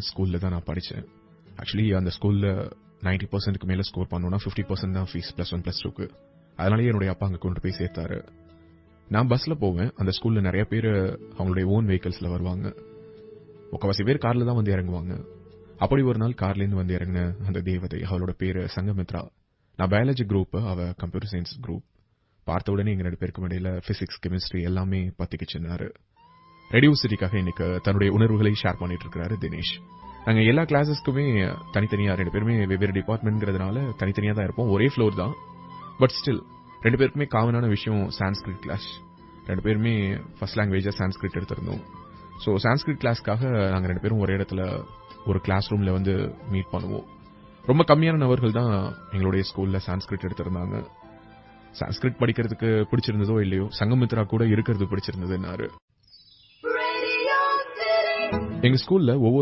ஸ்கூல்ல தான் நான் படிச்சேன். ஆக்சுவலி அந்த ஸ்கூல்ல 90% மேல ஸ்கோர் பண்ணனும்னா 50% தான் ஃபீஸ் +1 +2க்கு. அதனாலேயே என்னுடைய அப்பா அங்க கொண்டு போய் சேர்த்தாரு. நான் பஸ்ல போவேன். அந்த ஸ்கூல்ல நிறைய பேர் அவங்களுடைய ஓன் வெஹிக்கிள்ஸ்ல வருவாங்க. முக்காவாசி பேர் கார்ல தான் வந்து இறங்குவாங்க. அப்படி ஒரு நாள் கார்ல இருந்து வந்து இறங்கின அந்த தேவதை, அவளோட பேரு சங்கமித்ரா. நான் பயாலஜி குரூப், அவ கம்ப்யூட்டர் சயின்ஸ் குரூப். பார்த்த உடனே எங்க 2 பேருக்கும் இடையில பிசிக்ஸ், கெமிஸ்ட்ரி எல்லாமே பத்திக்கிச்சுனாரு. ரேடியோ சிட்டிக்காக இன்னைக்கு தன்னுடைய உணர்வுகளை ஷேர் பண்ணிட்டு இருக்காரு தினேஷ். நாங்க எல்லா கிளாஸஸ்க்குமே தனித்தனியா 2 பேருமே வெவ்வேறு டிபார்ட்மெண்ட்ங்கிறதுனால தனித்தனியா தான் இருப்போம். ஒரே ஃப்ளோர் தான். பட் ஸ்டில் 2 பேருக்குமே காமனான விஷயம் சான்ஸ்கிரிட் கிளாஸ். 2 பேருமே ஃபர்ஸ்ட் லாங்குவேஜா சான்ஸ்கிரிட் எடுத்திருந்தோம். ஸோ சான்ஸ்கிரிட் கிளாஸ்க்காக நாங்க 2 பேரும் ஒரே இடத்துல ஒரு கிளாஸ் ரூம்ல வந்து மீட் பண்ணுவோம். ரொம்ப கம்மியான நபர்கள் தான் எங்களுடைய ஸ்கூல்ல சான்ஸ்கிரிட் எடுத்திருந்தாங்க. சான்ஸ்கிரிட் படிக்கிறதுக்கு பிடிச்சிருந்ததோ இல்லையோ, சங்கமித்ரா கூட இருக்கிறது பிடிச்சிருந்ததுன்னாரு. எங்க ஸ்கூல்ல ஒவ்வொரு